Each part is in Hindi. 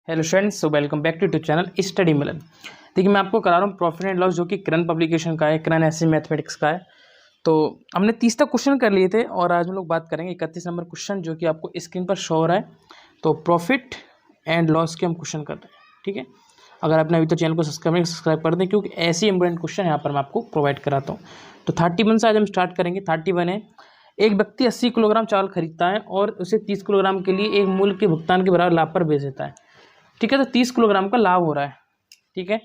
Hello friends, so welcome back to YouTube channel study Milan. देखिए, मैं आपको करा रहा हूँ प्रॉफिट एंड लॉस, जो कि करंट पब्लिकेशन का है, करंट ऐसे मैथमेटिक्स का है। तो हमने 30 तक क्वेश्चन कर लिए थे और आज हम लोग बात करेंगे 31 नंबर क्वेश्चन, जो कि आपको स्क्रीन पर शो हो रहा है। तो प्रॉफिट एंड लॉस के हम क्वेश्चन कर रहे हैं, ठीक है। अगर आपने अभी तो चैनल को सब्सक्राइब कर दें, क्योंकि ऐसे इंपॉर्टेंट क्वेश्चन यहाँ पर मैं आपको प्रोवाइड कराता हूँ। तो 31 से आज हम स्टार्ट करेंगे। 31 है, एक व्यक्ति 80 किलोग्राम चावल खरीदता है और उसे 30 किलोग्राम के लिए एक मूल्य के भुगतान के बराबर लाभ पर बेच देता है, ठीक है। तो 30 किलोग्राम का लाभ हो रहा है, ठीक है।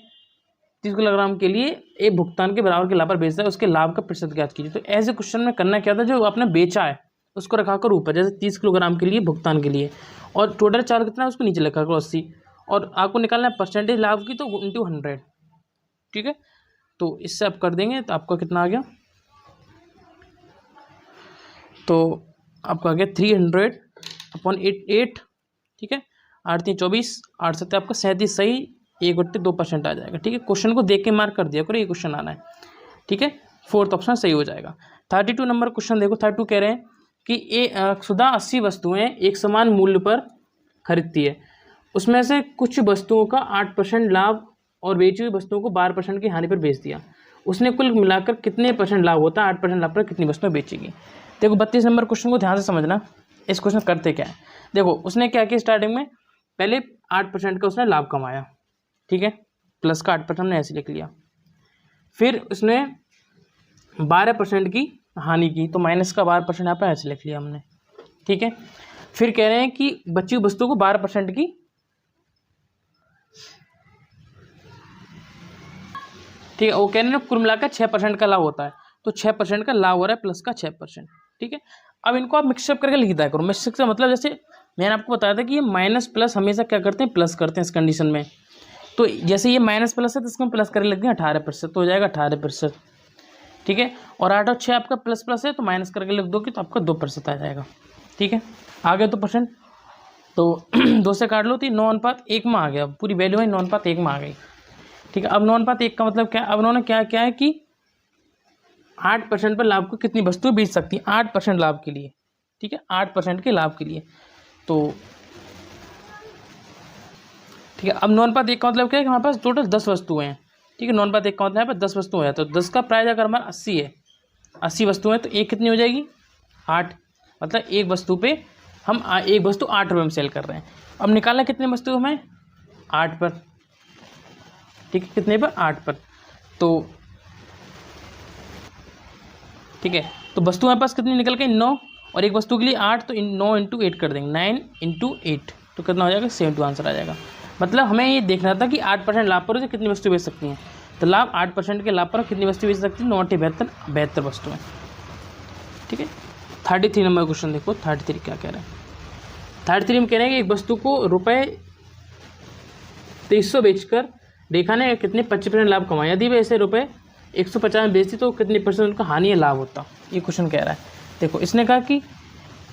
30 किलोग्राम के लिए एक भुगतान के बराबर के लाभ पर बेचता है, उसके लाभ का प्रतिशत ज्ञात कीजिए। तो ऐसे क्वेश्चन में करना क्या था, जो आपने बेचा है उसको रखा कर ऊपर, जैसे 30 किलोग्राम के लिए भुगतान के लिए, और टोटल चावल कितना है उसको नीचे लिखा करो 80, और आपको निकालना है परसेंटेज लाभ की, तो इंटू 100, ठीक है। तो इससे आप कर देंगे तो आपका कितना आ गया, तो आपका आ गया 300/8, ठीक है। 8×3 = 24, 8×7 आपका 37 सही, 1/2% आ जाएगा, ठीक है। क्वेश्चन को देख के मार्क कर दिया करो, ये क्वेश्चन आना है, ठीक है। फोर्थ ऑप्शन सही हो जाएगा। 32 नंबर क्वेश्चन देखो। 32 कह रहे हैं कि सुधा 80 वस्तुएं एक समान मूल्य पर खरीदती है, उसमें से कुछ वस्तुओं का 8% लाभ और बेची हुई वस्तुओं को 12% की हानि पर बेच दिया। उसने कुल मिलाकर कितने परसेंट लाभ होता है, 8% लाभ पर कितनी वस्तुएं बेचेगी। देखो 32 नंबर क्वेश्चन को ध्यान से समझना। इस क्वेश्चन करते क्या है, देखो उसने क्या किया, स्टार्टिंग में पहले 8% का उसने लाभ कमाया, ठीक है, प्लस का 8% हमने ऐसे लिख लिया। फिर उसने 12% की हानि की, तो माइनस का 12% यहाँ पर ऐसे लिख लिया हमने, ठीक है। फिर कह रहे हैं कि बची हुई वस्तु को 12% की, ठीक है, वो कह रहे हैं कुल मिलाकर 6% का लाभ होता है, तो 6% का लाभ हो रहा है, प्लस का 6%, ठीक है। अब इनको आप मिक्सअप करके लिख दिया करो। मिक्सअप का मतलब, जैसे मैंने आपको बताया था कि ये माइनस प्लस हमेशा क्या करते हैं, प्लस करते हैं इस कंडीशन में। तो जैसे ये माइनस प्लस है, तो इसको प्लस करके लिख दें 18%, तो हो जाएगा 18%, ठीक है। और 8 और 6 आपका प्लस प्लस है, तो माइनस करके लिख दोगे तो आपका 2% आ जाएगा, ठीक है। आ गया 2%, तो 2 से काट लो, तो 9:1 में आ गया, पूरी वैल्यू है 9:1 में आ गई, ठीक है। अब 9:1 का मतलब क्या, अब उन्होंने क्या क्या है कि 8% पर लाभ को कितनी वस्तुएं बेच सकती हैं, 8% लाभ के लिए, ठीक है, 8% के लाभ के लिए। तो ठीक है, अब 9:1 का मतलब क्या है कि हमारे पास टोटल 10 वस्तुएं हैं, ठीक है। 9:1 का मतलब यहाँ पर 10 वस्तुएं हैं, तो 10 का प्राइस अगर हमारा 80 है, 80 वस्तुएं, तो एक कितनी हो जाएगी, 8, मतलब एक वस्तु पे हम एक वस्तु 8 रुपये में सेल कर रहे हैं। अब निकालना कितने वस्तु हमें, 8 पर, ठीक है, कितने पर, 8 पर। तो ठीक है, तो वस्तु हमारे पास कितनी निकल गई, 9, और एक वस्तु के लिए 8, तो 9 × 8 कर देंगे, 9 × 8, तो कितना हो जाएगा, 72 आंसर आ जाएगा। मतलब हमें ये देखना था कि 8% लाभ पर उसे कितनी वस्तु बेच सकती हैं, तो लाभ 8% के लाभ पर कितनी वस्तु बेच सकती है, 72 वस्तुएं, ठीक है। 33 नंबर क्वेश्चन देखो। 33 क्या कह रहे हैं, 33 में कह रहे हैं कि एक वस्तु को ₹2300 बेचकर रेखा ने कितने 25% लाभ कमाया। यदि वे ऐसे ₹150 में बेचती तो कितने परसेंट उनका हानि या लाभ होता, ये क्वेश्चन कह रहा है। देखो इसने कहा कि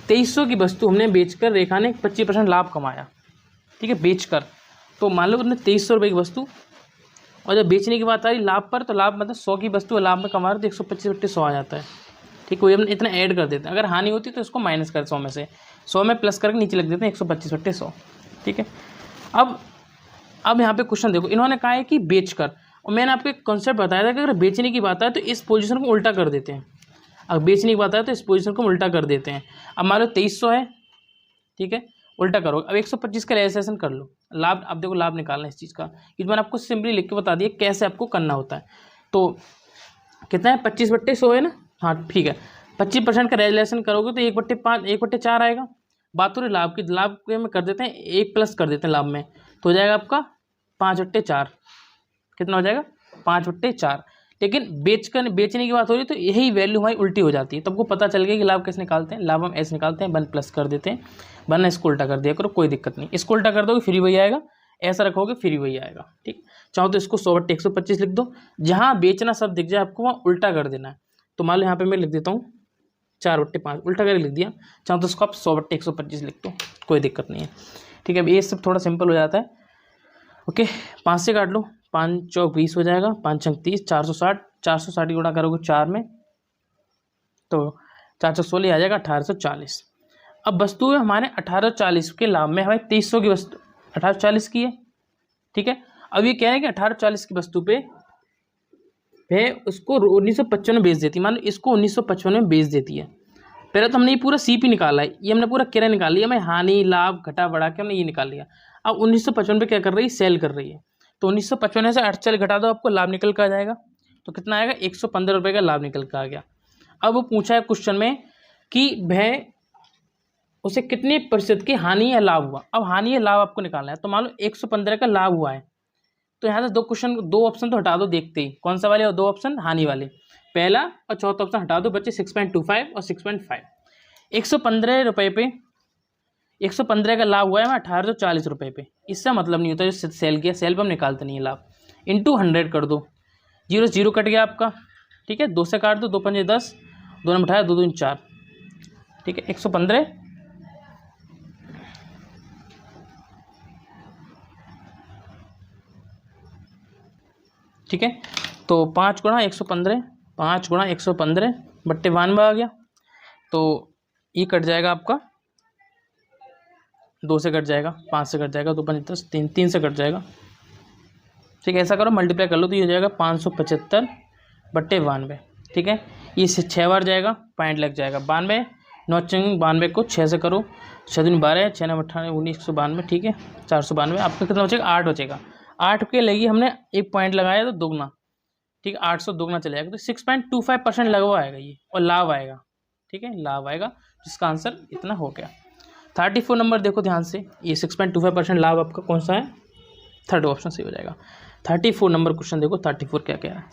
2300 की वस्तु हमने बेचकर रेखा ने 25% लाभ कमाया, ठीक है, बेचकर। तो मान लो उन्होंने 2300 रुपये की वस्तु, और जब बेचने की बात आ रही लाभ पर, तो लाभ मतलब 100 की वस्तु लाभ में कमा रहे तो 125/100 आ जाता है, ठीक है। हम इतना ऐड कर देते हैं, अगर हानि होती तो इसको माइनस कर 100 में से, 100 में प्लस करके नीचे लिख देते हैं 125/100, ठीक है। अब यहाँ पे क्वेश्चन देखो, इन्होंने कहा है कि बेचकर, और मैंने आपको एक कॉन्सेप्ट बताया था कि अगर बेचने की बात आए तो इस पोजीशन को उल्टा कर देते हैं, अगर बेचने की बात आए तो इस पोजीशन को उल्टा कर देते हैं। अब मान लो 2300 है, ठीक है, उल्टा करो, अब 125 का रेजिस्ट्रेशन कर लो, लाभ, अब देखो लाभ निकालना है इस चीज़ का, ये मैंने आपको सिंपली लिख के बता दिया कैसे आपको करना होता है। तो कितना है, 25/100 है ना, हाँ ठीक है। 25% का रेजिस्ट्रेशन करोगे तो 1/5 1/4 आएगा। बात हो रही लाभ की, लाभ के में कर देते हैं 1 प्लस कर देते हैं लाभ में, तो हो जाएगा आपका 5/4, कितना हो जाएगा, 5/4। लेकिन बेचने की बात हो रही तो यही वैल्यू हमारी उल्टी हो जाती है। तो आपको पता चल गया कि लाभ कैसे निकालते हैं, लाभ हम ऐसे निकालते हैं, 1 प्लस कर देते हैं, वरना इसको उल्टा कर दिया करो, कोई दिक्कत नहीं। इसको उल्टा कर दोगे फिर वही आएगा, ऐसा रखोगे फिर वही आएगा, ठीक। चाहो तो इसको 100/125 लिख दो, जहाँ बेचना सब दिख जाए आपको वहाँ उल्टा कर देना है। तो मान लो यहाँ पे मैं लिख देता हूँ 4/5, उल्टा करके लिख दिया। चाहो तो इसको आप 100/125 लिख दो, कोई दिक्कत नहीं है, ठीक है। ये सब थोड़ा सिंपल हो जाता है, ओके। 5 से काट लो, 5 चौक 20 हो जाएगा, 5 छंग 30, 460, 460 गुणा करोगे 4 में, तो 4 चौक 16 आ जाएगा 1840। अब वस्तु हमारे 1840 के लाभ में हमारे 2300 की वस्तु, 1840 की है, ठीक है। अब ये कह रहे हैं कि 1840 की वस्तु पे वह उसको 1955 में बेच देती है, मान लो इसको 1955 में बेच देती है। पहले तो हमने ये पूरा सीपी निकाला है, ये हमने पूरा किराया निकाल लिया, हमें हानि लाभ घटा बढ़ा के हमने ये निकाल लिया। अब 1955 पे क्या कर रही है, सेल कर रही है। तो 1955 से 48 घटा दो, आपको लाभ निकल कर आ जाएगा। तो कितना आएगा, 115 रुपये का लाभ निकल कर आ गया। अब वो पूछा है क्वेश्चन में कि वह उसे कितने प्रतिशत की हानि या लाभ हुआ। अब हानि या लाभ आपको निकालना है। तो मान लो 115 का लाभ हुआ है, तो यहाँ से दो ऑप्शन तो हटा दो देखते ही, कौन सा वाले, और दो ऑप्शन हानि वाले, पहला और चौथा ऑप्शन हटा दो, बच्चे 6.25 और 6.5। 115 रुपये पे 115 का लाभ हुआ है 1840 रुपये पे। इससे मतलब नहीं होता जो सेल किया, सेल पर हम निकालते नहीं है लाभ। इंटू 100 कर दो, 0 0 कट गया आपका, ठीक है। 2 से काट दो, 2 पंजे 10, 2 नंबर 18, 2 2 4, ठीक है। 115 ठीक है। तो 5 गुणा 115, 5 गुणा 115 बट्टे 92 आ गया। तो ये कट जाएगा आपका, 2 से कट जाएगा, 5 से कट जाएगा, 2 5 10, 3 से कट जाएगा, ठीक है। ऐसा करो, मल्टीप्लाई कर लो तो ये हो जाएगा 575 बट्टे 92, ठीक है। ये 6 बार जाएगा, पॉइंट लग जाएगा। 92 9 92 को 6 से करो, 6 दूनी 12, 6 9 18 19 192, ठीक है। 492 आपका कितना बचेगा, 8 बचेगा। 8 के लगी हमने एक पॉइंट लगाया तो दुगना, ठीक है, 800 दुगना चले जाएगा। तो 6.25% लगवा आएगा ये, और लाभ आएगा, ठीक है, लाभ आएगा, जिसका आंसर इतना हो गया। 34 नंबर देखो ध्यान से, ये 6.25% लाभ आपका कौन सा है, थर्ड ऑप्शन सही हो जाएगा। 34 नंबर क्वेश्चन देखो, 34 क्या कह रहा है।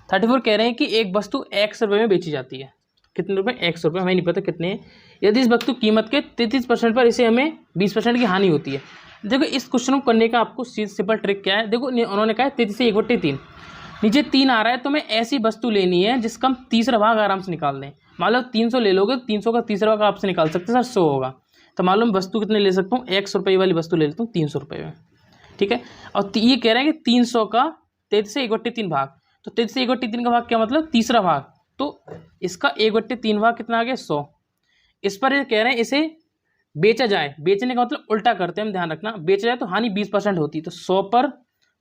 34 कह रहे हैं कि एक वस्तु X रुपये में बेची जाती है। कितने रुपए, X रुपये, हमें नहीं पता कितने हैं। यदि इस वस्तु कीमत के 33% पर इसे हमें 20% की हानि होती है। देखो इस क्वेश्चन को करने का आपको सिंपल ट्रिक क्या है, देखो उन्होंने कहा है 33 से 1/3, नीचे 3 आ रहा है, तो हमें ऐसी वस्तु लेनी है जिसका हम तीसरा भाग आराम से निकाल दें। मान लो 300 ले लोगे, 300 का तीसरा भाग आपसे निकाल सकते हैं, सर 100 होगा। तो मालूम वस्तु कितने ले सकता हूँ, X रुपये वाली वस्तु ले लेता हूँ 300 रुपये में, ठीक है। और ये कह रहे हैं कि 300 का 33 से 1/3 भाग, तो 33 से 1/3 का भाग क्या मतलब, तीसरा भाग। तो इसका 1/3 भाग कितना आ गया, 100। इस पर ये कह रहे हैं इसे बेचा जाए, बेचने का मतलब उल्टा करते हैं हम, ध्यान रखना। बेचा जाए तो हानि 20% होती है, तो 100 पर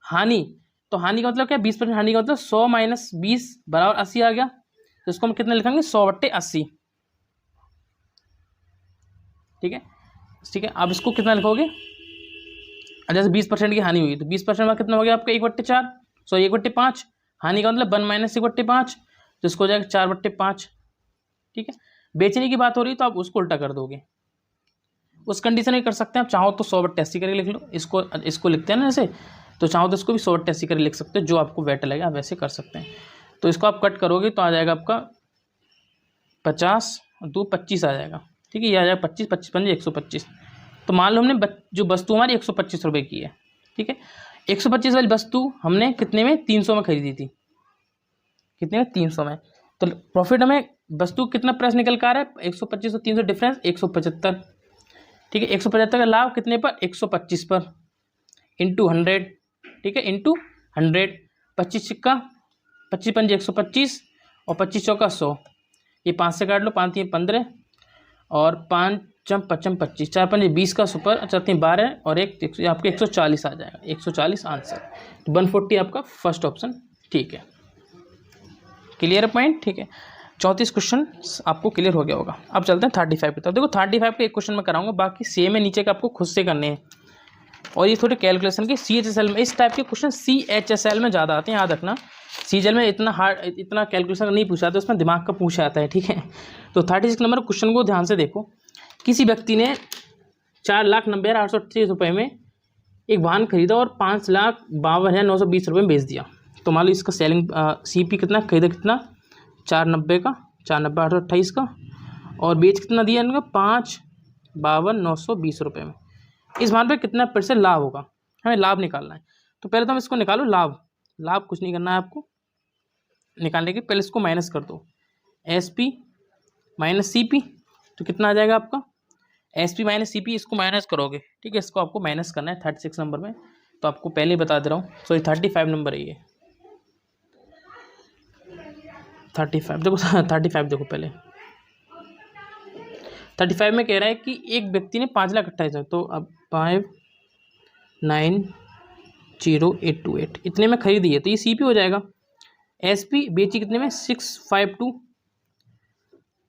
हानि, तो हानि का मतलब क्या, 20% हानि का मतलब 100 - 20 बराबर 80 आ गया। तो इसको हम कितना लिखेंगे, 100/80, ठीक है, ठीक है। अब इसको कितना लिखोगे, जैसे 20% की हानि हुई तो 20% में कितना हो गया आपका, 1/4, सॉरी 1/5। हानि का मतलब 1 - 1/5, तो इसको हो जाएगा 4/5, ठीक है। बेचने की बात हो रही है तो आप उसको उल्टा कर दोगे, उस कंडीशन में कर सकते हैं आप। चाहो तो 100/80 करके लिख लो, इसको लिखते हैं ना ऐसे, तो चाहो तो इसको भी 100/80 करके लिख सकते हो, जो आपको बेटर लगेगा आप वैसे कर सकते हैं। तो इसको आप कट करोगे तो आ जाएगा आपका 50 और 2 25 आ जाएगा, ठीक है। ये आ जाएगा 25 25 5 125। तो मान लो हमने जो वस्तु हमारी 125 रुपये की है, ठीक है। 125 वाली वस्तु हमने कितने में, 300 में खरीदी थी, कितने में, 300 में। तो प्रॉफिट हमें वस्तु कितना प्राइस निकल कर आ रहा है, 125 और 300 डिफरेंस 175, ठीक है। 175 का लाभ कितने पर, 125 पर, इंटू 100, ठीक है, इंटू 100। 25 सिक्का 25 पंजे 125 और 25 चौका 100, ये 5 से काट लो, 5 3 15 और 5 5 5 25, 4 5 20 का सुपर, 4 3 12 और एक आपके 140 आ जाएगा, 140 आंसर। तो 140 आपका फर्स्ट ऑप्शन, ठीक है। क्लियर पॉइंट, ठीक है। 34 क्वेश्चन आपको क्लियर हो गया होगा। अब चलते हैं 35 की तरफ। देखो 35 के एक क्वेश्चन में कराऊंगा, बाकी सेम है नीचे का आपको खुद से करने हैं, और ये थोड़े कैलकुलेशन के CHSL में, इस टाइप के क्वेश्चन CHSL में ज़्यादा आते हैं, याद रखना। CHSL में इतना कैलकुलेशन नहीं पूछा था, उसमें दिमाग का पूछा आता है, ठीक है। तो 36 नंबर क्वेश्चन को ध्यान से देखो। किसी व्यक्ति ने 4,90,838 रुपये में एक वाहन खरीदा और 5,52,920 रुपये में बेच दिया। तो मान लो इसका सेलिंग CP कितना खरीदा, कितना 490 का, 490,828 का, और बेच कितना दिया इनका 5,52,920 रुपये में। इस वाहन पे कितना % लाभ होगा, हमें लाभ निकालना है। तो पहले तो हम इसको निकालो, लाभ कुछ नहीं करना है आपको, निकालने के पहले इसको माइनस कर दो, SP - CP, तो कितना आ जाएगा आपका, SP - CP, इसको माइनस करोगे, ठीक है। इसको आपको माइनस करना है 36 नंबर में, तो आपको पहले ही बता दे रहा हूँ। सॉरी 35 नंबर है ये, 35 देखो 35 देखो पहले 35 में कह रहा है कि एक व्यक्ति ने 5,28,000, तो अब 5,9,0,828 इतने में खरीदी है, तो ये CP हो जाएगा। SP बेची कितने में, 652,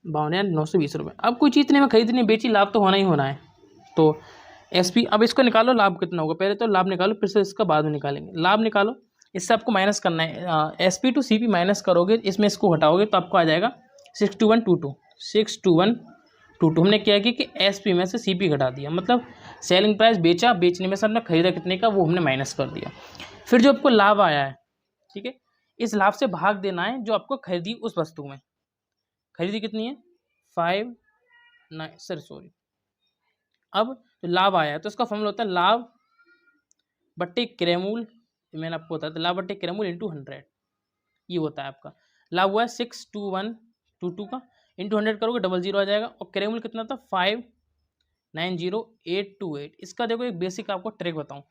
52,920 रुपये। अब कोई चीज़ इतने में खरीदनी बेची, लाभ तो होना ही होना है। तो SP, अब इसको निकालो लाभ कितना होगा, पहले तो लाभ निकालो, फिर से इसका बाद में निकालेंगे। लाभ निकालो, इससे आपको माइनस करना है, SP to CP माइनस करोगे, इसमें इसको हटाओगे तो आपको आ जाएगा 62122। 62122 हमने क्या किया कि SP में से CP घटा दिया, मतलब सेलिंग प्राइस बेचा, बेचने में से हमने खरीदा कितने का वो हमने माइनस कर दिया। फिर जो आपको लाभ आया है, ठीक है, इस लाभ से भाग देना है जो आपको खरीदी उस वस्तु में। खरीदी कितनी है, 5,9 अब तो लाभ आया है तो इसका फॉर्मूला होता है लाभ बट्टे क्रय मूल्य, मैंने आपको बताया था, लाभ बट्टे क्रय मूल्य इंटू 100, ये होता है आपका। लाभ हुआ है 62122 का, इंटू 100 करोगे 00 आ जाएगा, और क्रय मूल्य कितना था 5,9,0,828। इसका देखो एक बेसिक आपको ट्रिक बताऊं,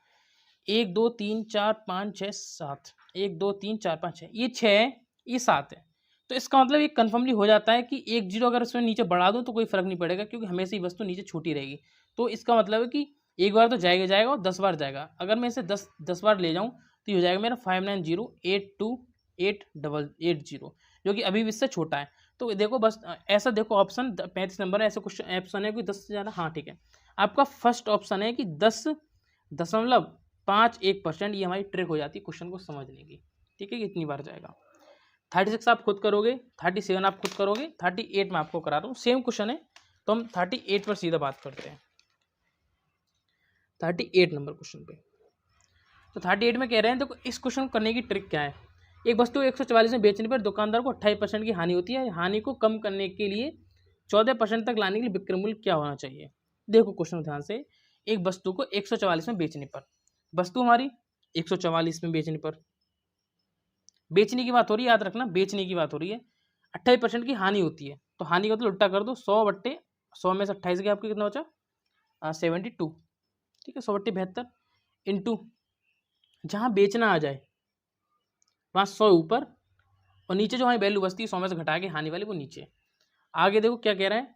1 2 3 4 5 6 7, 1 2 3 4 5 6, ये 6 है, ये 7 है, तो इसका मतलब ये कन्फर्मली हो जाता है कि 1 0 अगर इसमें नीचे बढ़ा दो तो कोई फर्क नहीं पड़ेगा, क्योंकि हमेशा ही वस्तु नीचे छोटी रहेगी। तो इसका मतलब है कि एक बार तो जाएगा और 10 बार जाएगा। अगर मैं इसे 10 बार ले जाऊं तो ये हो जाएगा मेरा 5,9,0,828,080, जो कि अभी भी इससे छोटा है। तो देखो बस ऐसा देखो, ऑप्शन 35 नंबर है, ऐसे क्वेश्चन ऑप्शन है कोई 10 से ज़्यादा, हाँ ठीक है, आपका फर्स्ट ऑप्शन है कि 10.51%, ये हमारी ट्रिक हो जाती है क्वेश्चन को समझने की, ठीक है, कितनी बार जाएगा। 36 आप खुद करोगे, 37 आप खुद करोगे, 38 में आपको करा रहा हूँ, सेम क्वेश्चन है, तो हम 38 पर सीधा बात करते हैं। 38 नंबर क्वेश्चन पे, तो 38 में कह रहे हैं, देखो इस क्वेश्चन को करने की ट्रिक क्या है। एक वस्तु 144 में बेचने पर दुकानदार को 28% की हानि होती है, हानि को कम करने के लिए 14% तक लाने के लिए विक्रय मूल्य क्या होना चाहिए। देखो क्वेश्चन ध्यान से, एक वस्तु को 144 में बेचने पर, वस्तु हमारी 144 में बेचने पर, बेचने की बात हो रही है, याद रखना बेचने की बात हो रही है, 28% की हानि होती है, तो हानि का तो उल्टा कर दो, 100/100 में से 28 गया, आपके कितना बचा 72, ठीक है, 100/72 इंटू जहाँ बेचना आ जाए वहाँ 100 ऊपर, और नीचे जो हमारी वैल्यू बचती है 100 में से घटा के हानि वाली वो नीचे। आगे देखो क्या कह रहा है,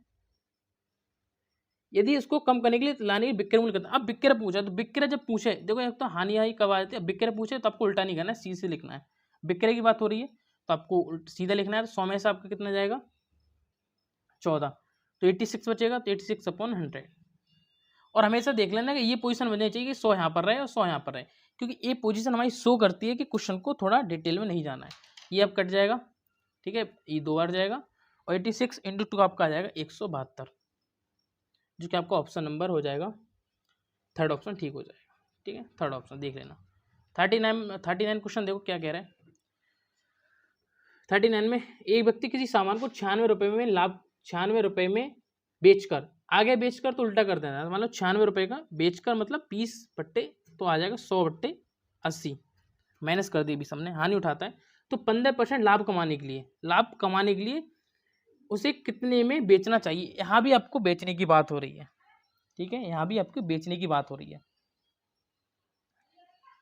यदि इसको कम करने के लिए लाने की विक्रय मूल्य कितना। अब विक्रय पूछा, तो विक्रय जब पूछे, देखो एक तो हानि आई कब आ जाती है, अब विक्रय पूछे तो आपको उल्टा नहीं करना है, सीधे लिखना है। विक्रय की बात हो रही है तो आपको सीधा लिखना है, तो 100 में से आपका कितना जाएगा 14, तो 86 बचेगा, तो 86/100। और हमेशा देख लेना कि ये पोजीशन बननी चाहिए कि 100 यहाँ पर रहे और 100 यहाँ पर रहे, क्योंकि ये पोजीशन हमारी शो करती है कि क्वेश्चन को थोड़ा डिटेल में नहीं जाना है। ये अब कट जाएगा, ठीक है, ये 2 बार जाएगा, और 86 इंटू 2 आपका आ जाएगा 172, जो कि आपका ऑप्शन नंबर हो जाएगा, थर्ड ऑप्शन ठीक हो जाएगा, ठीक है, थर्ड ऑप्शन देख लेना। 39 क्वेश्चन देखो क्या कह रहा है। 39 में एक व्यक्ति किसी सामान को 96 रुपये में लाभ, 96 रुपये में बेचकर, आगे बेचकर तो उल्टा कर देना, मान लो 96 रुपये का बेचकर मतलब 20 बट्टे, तो आ जाएगा 100/80, माइनस कर दी, बीस हमने हानि उठाता है, तो 15% लाभ कमाने के लिए उसे कितने में बेचना चाहिए। यहाँ भी आपको बेचने की बात हो रही है, ठीक है, यहाँ भी आपको बेचने की बात हो रही है,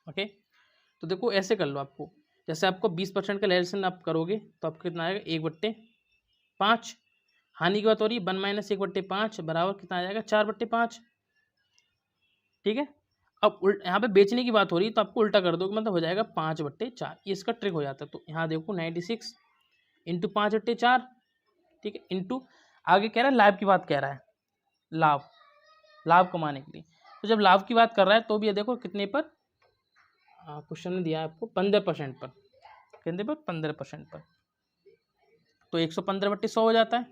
ओके। तो देखो ऐसे कर लो, आपको जैसे आपको 20% का लेसन आप करोगे तो आपको कितना आएगा 1/5, हानि की बात हो रही है 1 - 1/5 बराबर कितना आ जाएगा 4/5, ठीक है। अब यहाँ पे बेचने की बात हो रही है तो आपको उल्टा कर दो, मतलब हो जाएगा 5/4, ये इसका ट्रिक हो जाता है। तो यहाँ देखो 96 इंटू 5/4, ठीक है, इंटू आगे कह रहा है लाभ की बात कर रहा है, लाभ कमाने के लिए, तो जब लाभ की बात कर रहा है तो भी ये देखो कितने पर क्वेश्चन में दिया है आपको 15% पर, कितने पर 15% पर, तो 115/100 हो जाता है,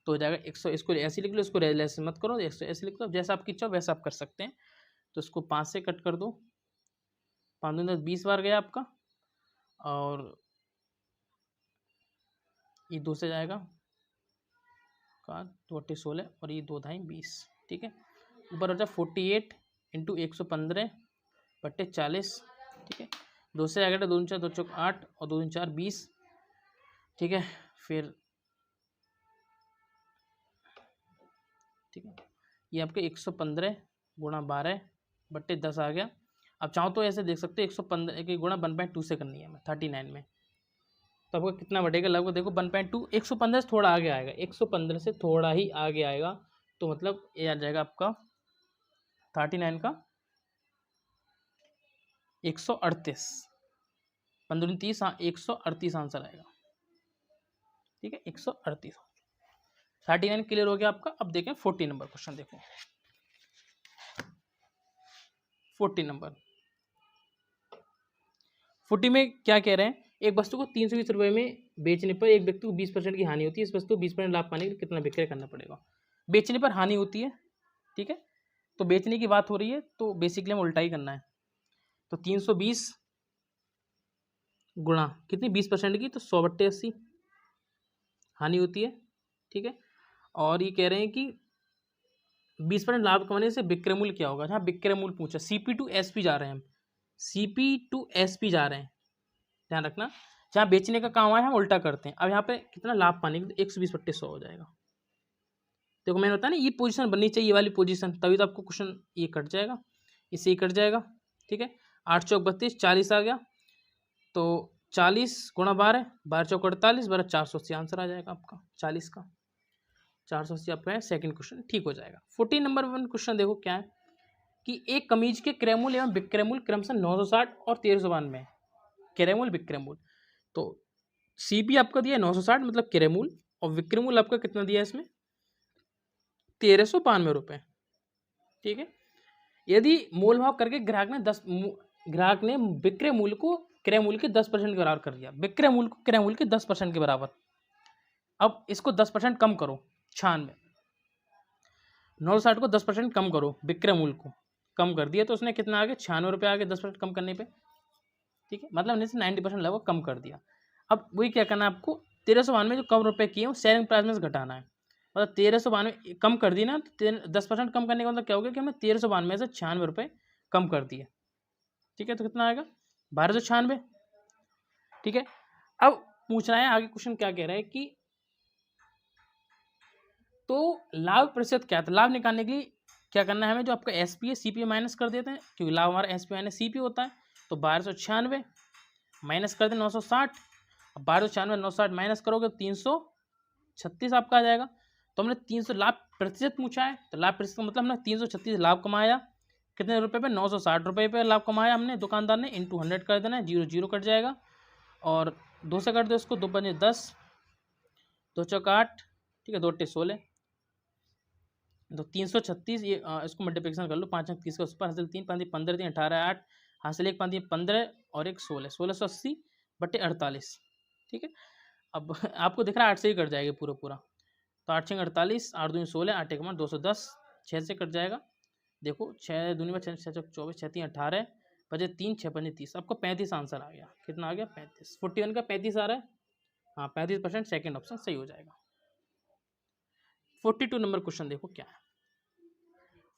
तो हो जाएगा 100, इसको ऐसे लिख लो, इसको ऐसे मत करो, ऐसे लिख लो, जैसा आपकी इच्छा हो वैसा आप कर सकते हैं। तो इसको 5 से कट कर दो, 5 दूनी 20 बार गया आपका, और ये 2 से जाएगा का 2/16, और ये 2 × 20, ठीक है, ऊपर हो जाए 48 इंटू 115/40, ठीक है, 2 से आएगा 2 × 4 2 × 8 और 2 × 4 20, ठीक है, फिर ठीक है, ये आपके 115 × 12/10 आ गया। अब चाहो तो ऐसे देख सकते हो 115 की गुणा 1/2 से करनी है हमें 39 में, तो आपका कितना बढ़ेगा लगभग देखो 1.2, 115 से थोड़ा आगे आएगा, 115 से थोड़ा ही आगे आएगा, तो मतलब ये आ जाएगा आपका 39 का 138, 15 30, हाँ 138 आंसर आएगा। ठीक है 138, 39 क्लियर हो गया आपका। अब देखें 40 नंबर क्वेश्चन, देखो 40 नंबर, 40 में क्या कह रहे हैं, एक वस्तु को 320 रुपये में बेचने पर एक व्यक्ति को 20% की हानि होती है, इस वस्तु को 20% लाभ पाने के लिए कितना विक्रय करना पड़ेगा। बेचने पर हानि होती है, ठीक है, तो बेचने की बात हो रही है, तो बेसिकली हमें उल्टा ही करना है। तो 320 गुणा कितनी 20% की, तो 100/80 हानि होती है। ठीक है, और ये कह रहे हैं कि 20% लाभ कमाने से विक्रय मूल्य क्या होगा। हाँ विक्रय मूल्य पूछा, CP टू SP जा रहे हैं हम, CP टू SP जा रहे हैं, ध्यान रखना। जहाँ बेचने का काम आया हम उल्टा करते हैं। अब यहाँ पे कितना लाभ पाने की, 120/100 हो जाएगा। देखो मैंने बताया ना ये पोजीशन बननी चाहिए, ये वाली पोजीशन, तभी तो आपको क्वेश्चन ये कट जाएगा, इससे ही कट जाएगा। ठीक है 8 चौक 32, 40 आ गया, तो 40 गुणा 12, 12 चौक 48, 12 480 आंसर आ जाएगा आपका 40 का, 480 आपका है। सेकंड क्वेश्चन ठीक हो जाएगा। 14 नंबर 1 क्वेश्चन देखो क्या है कि एक कमीज के क्रय मूल्य एवं विक्रय मूल्य क्रमशः 960 और 1392 है। क्रय मूल्य विक्रय मूल्य, तो CP आपका दिया है 960 मतलब क्रय मूल्य, और विक्रय मूल्य आपका कितना दिया है इसमें 1392 रुपये। ठीक है, यदि मोल भाव करके ग्राहक ने विक्रय मूल्य को क्रय मूल्य के 10% के बराबर कर दिया, विक्रय मूल्य को क्रय मूल्य के 10% के बराबर। अब इसको 10% कम करो, 96, 960 को 10% कम करो, विक्रय मूल्य को कम कर दिया, तो उसने कितना आ गया 96 रुपये आ गया 10% कम करने पे। ठीक है, मतलब हमने 90% लगभग कम कर दिया। अब वही क्या करना है आपको, 1392 जो कम रुपए किए हैं वो सेलिंग प्राइस में से घटाना है, मतलब 1392 कम कर दी ना, तो 10% कम करने का मतलब क्या हो गया कि हमने 1392 से 96 रुपये कम कर दिए। ठीक है, तो कितना आएगा 1296। ठीक है, अब पूछ रहा है आगे क्वेश्चन क्या कह रहा है कि तो लाभ प्रतिशत क्या था, लाभ निकालने के लिए क्या करना है हमें, जो आपका SP है CP माइनस कर देते हैं, क्योंकि लाभ हमारा SP माइनस CP होता है। तो 1296 माइनस कर दें 960, 1296 960 माइनस करोगे 336 आपका आ जाएगा। तो हमने 300 लाभ प्रतिशत पूछा है, तो लाभ प्रतिशत का मतलब हमने 336 लाभ कमाया, कितने रुपए पे 960 रुपये पे लाभ कमाया हमने, दुकानदार ने, इंटू 100 कर देना है, 0 0 कट जाएगा, और 2 से कर दो इसको, 2 5 10, 2 चौक 8, ठीक है 2 8 16, तो 336 ये इसको मल्टीप्लिकेशन कर लो, 5 अंक 30 का ऊपर हासिल 3 5 15 3 18 8 हासिल 1 5 15 और 1 16, 1680/48। ठीक है, अब आपको दिख रहा है 8 से ही कट जाएगा पूरा पूरा, तो 8 6 48, 8 2 16, 8 1 210, 6 से कट जाएगा। देखो 6 दूनी में 6 6 24, 6 3 18, बचे 3 6 5 30, आपको 35 आंसर आ गया। कितना आ गया 35, 41 का 35 आ रहा है, हाँ 35%, सेकेंड ऑप्शन सही हो जाएगा। 42 नंबर क्वेश्चन देखो क्या है,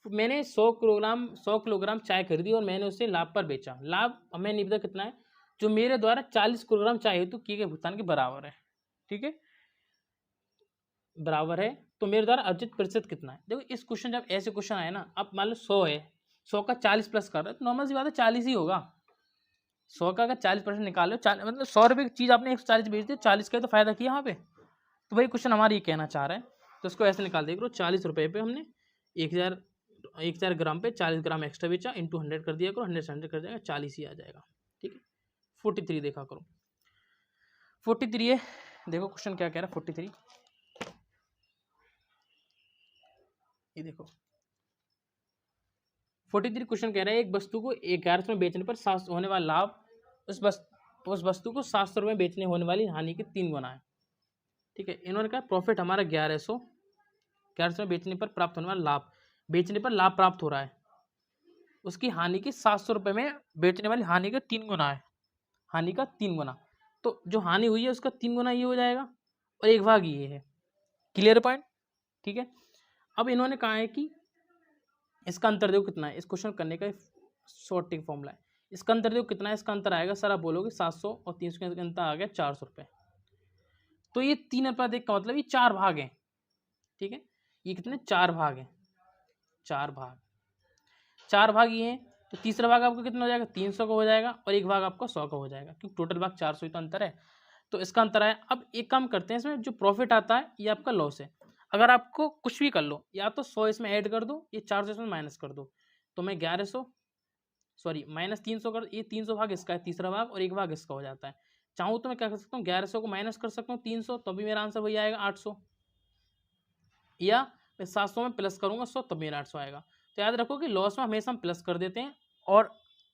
मैंने 100 किलोग्राम चाय खरीदी और मैंने उसे लाभ पर बेचा, लाभ हमें नहीं पता कितना है, जो मेरे द्वारा 40 किलोग्राम चाय हेतु किए गए भुगतान के बराबर है। ठीक है, बराबर है, तो मेरे द्वारा अर्जित प्रतिशत कितना है। देखो इस क्वेश्चन जब ऐसे क्वेश्चन आए ना, अब मान लो 100 है, 100 का 40 प्लस कर रहे हो, तो नॉर्मल सी बात है 40 ही होगा। 100 का अगर 40% निकालो, मतलब 100 रुपये की चीज़ आपने 140 बेच दी, 40 का तो फायदा किया वहाँ पे। तो वही क्वेश्चन हमारा ये कहना चाह रहा है, तो उसको ऐसे निकाल देख लो, 40 रुपये पे हमने 1000 ग्राम पे 40 ग्राम एक्स्ट्रा बेचा, इंटू 100 कर दिया करो, 100 से 100 कर जाएगा, 40 ही आ जाएगा। ठीक है, 43 देखा करो, 43 है, देखो क्वेश्चन क्या कह रहा है 43, ये देखो 43 क्वेश्चन कह रहा है एक वस्तु को 1100 में बेचने पर 700 होने वाला लाभ उस वस्तु को 700 रुपये बेचने होने वाली हानि के 3 गुना है। ठीक है, इन्होंने कहा प्रॉफिट हमारा 1100 में बेचने पर प्राप्त होने वाला लाभ, बेचने पर लाभ प्राप्त हो रहा है, उसकी हानि की 700 रुपये में बेचने वाली हानि का 3 गुना है, हानि का 3 गुना, तो जो हानि हुई है उसका 3 गुना ये हो जाएगा, और 1 भाग ये है। Clear point. ठीक है, अब इन्होंने कहा है कि इसका अंतर देखो कितना है, इस क्वेश्चन करने का शॉर्टिंग फॉर्मूला है, इसका अंतर देखो कितना है, इसका अंतर आएगा सर आप बोलोगे 700 और 300 का अंतर आ गया 400 रुपये, तो ये 3 रुपये का मतलब ये 4 भाग हैं। ठीक है, ये कितने 4 भाग हैं, 4 भाग ये हैं, तो तीसरा भाग आपका कितना हो जाएगा 300 का हो जाएगा, और 1 भाग आपका 100 का हो जाएगा, क्योंकि टोटल भाग 400 ही तो अंतर है। तो इसका अंतर आया। अब एक काम करते हैं, इसमें जो प्रॉफिट आता है ये आपका लॉस है। अगर आपको कुछ भी कर लो, या तो 100 इसमें ऐड कर दो, ये 400 इसमें माइनस कर दो, तो मैं 1100 सॉरी माइनस 300 कर, ये 300 भाग इसका है, तीसरा भाग, और एक भाग इसका हो जाता है। चाहूँ तो मैं क्या कर सकता हूँ, 1100 को माइनस कर सकता हूँ 300, तो भी मेरा आंसर वही आएगा 800, या मैं 700 में प्लस करूँगा 100, तब मेरा 800 आएगा। तो याद रखो कि लॉस में हमेशा हम प्लस कर देते हैं और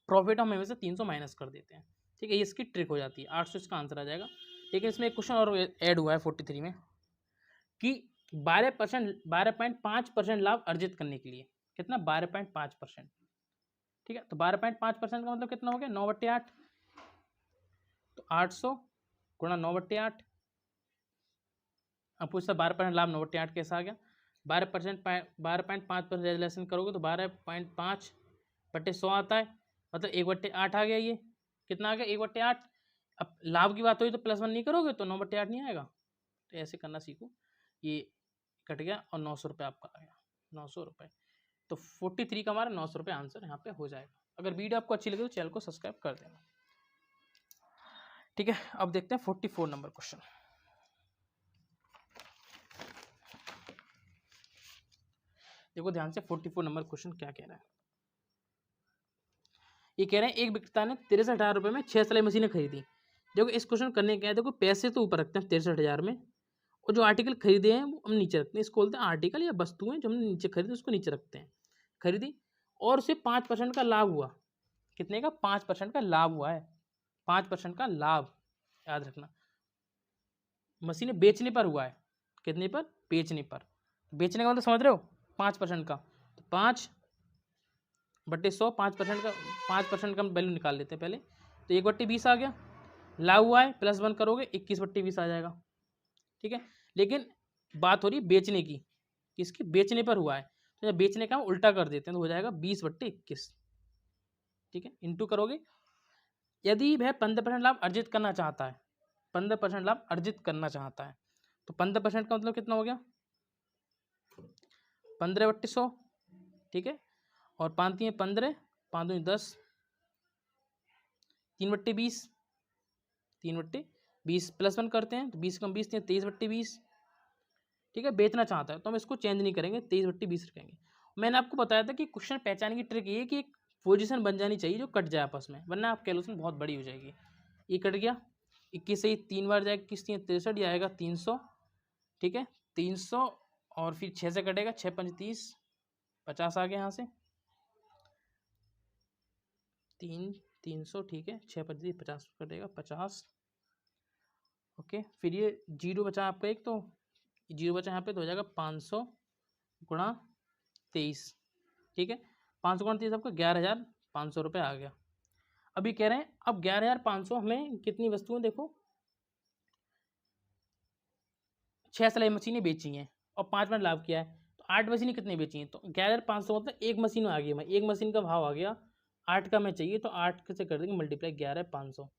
प्रॉफिट हम हमेशा 300 माइनस कर देते हैं। ठीक है, ये इसकी ट्रिक हो जाती है। 800 इसका आंसर आ जाएगा। लेकिन इसमें एक क्वेश्चन और ऐड हुआ है 43 में कि 12.5% लाभ अर्जित करने के लिए, कितना 12.5%। ठीक है, तो 12.5% का मतलब कितना हो गया, 9/8। तो 800 गुणा 9/8। अब पूछता 12% लाभ 9/8 कैसा आ गया, 12.5% रिलेशन करोगे तो 12.5/100 आता है, मतलब 1/8 आ गया। ये कितना आ गया, 1/8। अब लाभ की बात हुई तो +1 नहीं करोगे तो 9/8 नहीं आएगा। तो ऐसे करना सीखो। ये कट गया और 900 रुपये आपका आ गया, 900 रुपये। तो 43 का हमारा 900 रुपये आंसर यहाँ पे हो जाएगा। अगर वीडियो आपको अच्छी लगे तो चैनल को सब्सक्राइब कर देना। ठीक है, अब देखते हैं 44 नंबर क्वेश्चन। देखो ध्यान से 44 नंबर क्वेश्चन क्या कह रहा है। ये कह रहे हैं एक विक्रेता ने 63,000 रुपये में 6 सिलाई मशीनें खरीदी। देखो इस क्वेश्चन करने क्या है, देखो पैसे तो ऊपर रखते हैं 63,000 में, और जो आर्टिकल खरीदे हैं वो हम नीचे रखते हैं। इसको बोलते हैं आर्टिकल या वस्तुएं जो हमने नीचे खरीदी उसको नीचे रखते हैं। खरीदी और उसे 5% का लाभ हुआ। कितने का, 5% का लाभ हुआ है, 5% का लाभ याद रखना। मशीनें बेचने पर हुआ है, कितने पर, बेचने पर। बेचने का मतलब समझ रहे हो, 5% का, तो 5/100, 5% का, 5% का वैल्यू निकाल लेते हैं पहले। तो 1/20 आ गया, लाभ हुआ है, +1 करोगे 21/20 आ जाएगा। ठीक है, लेकिन बात हो रही है बेचने की, किसकी, बेचने पर हुआ है। तो जब बेचने का हम उल्टा कर देते हैं तो हो जाएगा 20/21। ठीक है, इंटू करोगे। यदि वह 15% लाभ अर्जित करना चाहता है, 15% लाभ अर्जित करना चाहता है, तो 15% का मतलब कितना हो गया, 15/100। ठीक है, और 5 × 15, 5 × 10, 3/20, 3/20 +1 करते हैं तो 20 कम 20 23/20। ठीक है, बेचना चाहता है तो हम इसको चेंज नहीं करेंगे, 23/20 रखेंगे। मैंने आपको बताया था कि क्वेश्चन पहचानने की ट्रिक ये है कि एक पोजीशन बन जानी चाहिए जो कट जाए आपस में, वरना आप कैलकुलेशन बहुत बड़ी हो जाएगी। ये कट गया, 21 से 3 बार जाएगा, 21 3 63, ये आएगा 300। ठीक है, 300 और फिर 6 से कटेगा, 6 × 5 = 30, 50 आ गया यहाँ से, 300। ठीक है, 6 × 5 = 50 कटेगा, 50। ओके, फिर ये 0 बचा आपका एक, तो 0 बचा यहाँ पे, तो हो जाएगा 500 गुणा 23। ठीक है, 500 गुणा 23 आपका 11,500 रुपये आ गया। अभी कह रहे हैं अब 11,500 हमें कितनी वस्तुएं, देखो 6 सिलाई मशीनें बेची हैं और 5% लाभ किया है, तो 8 मशीनें कितनी बेची हैं, तो 11,500 मतलब एक मशीन आ गई। मैं एक मशीन का भाव आ गया 8 का, मैं चाहिए तो 8 से कर देंगे मल्टीप्लाई 11,500।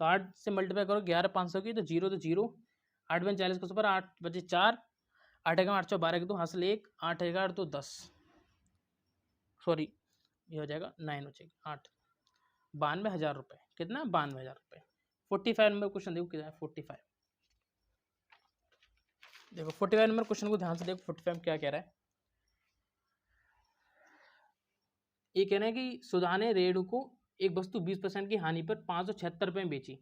तो 8 से मल्टीप्लाई करो 11,500 की, तो 0 तो 0, 8 × 40 को सुपर, 8 बचे 4, 8 × 8 = 12 के 2 हासिल 1, 8 × 8 = 10, सॉरी ये हो जाएगा 9 हो जाएगा 8, 92,000 रुपये। कितना, 92,000 रुपये। 45 नंबर क्वेश्चन देखो कितना है, 45। देखो 45 नंबर क्वेश्चन को ध्यान से देखो, 45 क्या कह रहा है। ये कह रहे हैं कि सुधा ने रेणु को एक वस्तु 20% की हानि पर 576 रुपये में बेची।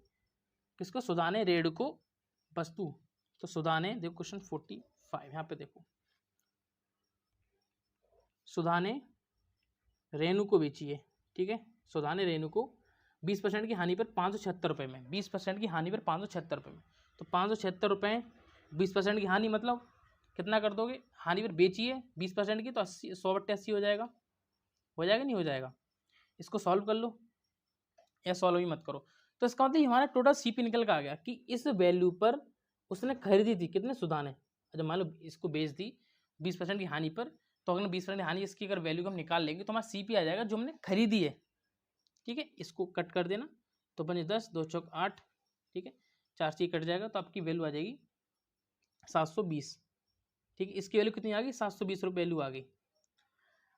किसको, सुधा ने रेणु को वस्तु, तो सुधा ने, देखो क्वेश्चन 45 यहाँ पे देखो, सुधा ने रेणु को बेची है। ठीक है, सुधा ने रेणु को 20% की हानि पर 576 रुपये में, 20% की हानि पर 576 रुपये में, तो 576 रुपये 20% की हानि मतलब कितना कर दोगे, हानि पर बेची है 20% की, तो 80, 100/80 हो जाएगा। हो जाएगा नहीं हो जाएगा, इसको सॉल्व कर लो या सॉल्व ही मत करो। तो इसका मतलब हमारा टोटल सीपी निकल का आ गया कि इस वैल्यू पर उसने खरीदी थी, कितने, सुधा ने, जब मान लो इसको बेच दी 20% की हानि पर, तो अगर 20% हानि इसकी अगर वैल्यू हम निकाल लेंगे तो हमारा सीपी आ जाएगा जो हमने खरीदी है। ठीक है, इसको कट कर देना, तो बने 10, 2 × 8। ठीक है, 4 से कट जाएगा तो आपकी वैल्यू आ जाएगी 720। ठीक है, इसकी वैल्यू कितनी आ गई, 720 रुपये वैल्यू आ गई।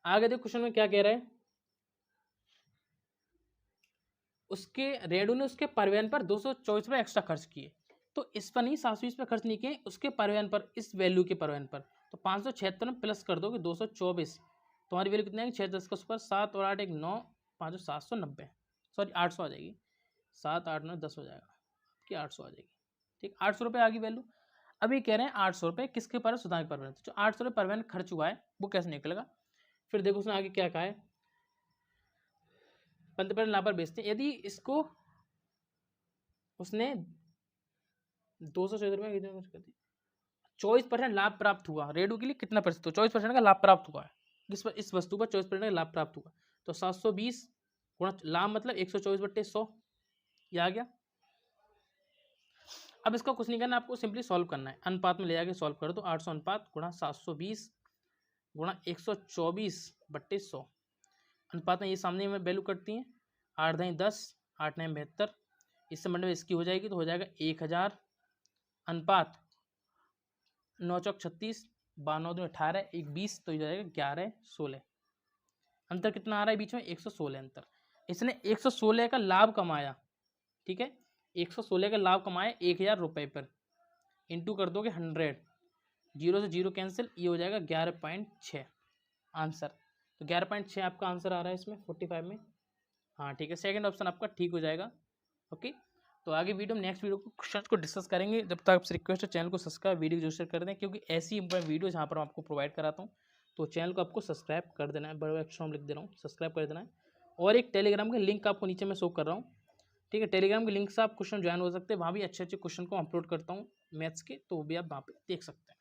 आगे देखो क्वेश्चन में क्या कह रहा है, उसके रेणु ने उसके परिवहन पर 224 रुपये एक्स्ट्रा खर्च किए। तो इस पर नहीं 720 पे खर्च नहीं किए, उसके परिवहन पर, इस वैल्यू के परिवहन पर। तो 576 में प्लस कर दोगे 224, तुम्हारी वैल्यू कितनी आएगी 6 10 का सुपर 7 और 8 एक 9 5 790, सॉरी 800 आ जाएगी, 7 8 9 10 हो जाएगा आपकी 800 आ जाएगी। ठीक, 800 रुपये आ गई वैल्यू। अभी कह रहे हैं 800 रुपये किसके पर, सुधार के परिवहन। तो जो 800 रुपये परिवहन खर्च हुआ है वो कैसे निकलेगा। फिर देखो उसने आगे क्या कहा है, पंतप्रधान लाभ पर बेचते हैं, यदि इसको उसने 214 रुपये कर दी, 24% लाभ प्राप्त हुआ, रेडू के लिए कितना प्रतिशत, तो 24% का लाभ प्राप्त हुआ है, इस वस्तु पर 24% का लाभ प्राप्त हुआ, तो 720 गुणा लाभ मतलब 124/100, ये आ गया। अब इसका कुछ नहीं करना, आपको सिंपली सॉल्व करना है, अनुपात में ले जाके सॉल्व कर दो। 800 अनुपात गुणा 720 गुणा 124/100, अनुपात में ये सामने में वैल्यू करती हैं, 8 9 10 8 9 72, इससे मंडे में इसकी हो जाएगी तो हो जाएगा 1000 अनुपात 9 चौक 36 12 2 18 1 20, तो ये जाएगा 11 16, अंतर कितना आ रहा है बीच में 116 अंतर। इसने 116 का लाभ कमाया, ठीक है, 116 का लाभ कमाया 1000 रुपये पर, इंटू कर दोगे 100, 0 से 0 कैंसिल, ये हो जाएगा 11.6 आंसर। तो 11.6 आपका आंसर आ रहा है इसमें 45 में। हाँ ठीक है, सेकंड ऑप्शन आपका ठीक हो जाएगा। ओके, तो आगे वीडियो में नेक्स्ट वीडियो को क्वेश्चन को डिस्कस करेंगे। जब तक आपसे रिक्वेस्ट है चैनल को सब्सक्राइब, वीडियो जो शेयर कर दें, क्योंकि ऐसी इंपॉर्टेंट वीडियो जहाँ पर मैं आपको प्रोवाइड कराता हूँ, तो चैनल को आपको सब्सक्राइब कर देना है, बड़े अक्षरों में लिख दे रहा हूँ, सब्सक्राइब कर देना है। और एक टेलीग्राम का लिंक आपको नीचे मैं शो कर रहा हूँ, ठीक है, टेलीग्राम के लिंक से आप क्वेश्चन ज्वाइन हो सकते हैं, वहाँ भी अच्छे अच्छे क्वेश्चन को अपलोड करता हूँ मैथ्स के, तो वो भी आप वहाँ पे देख सकते हैं।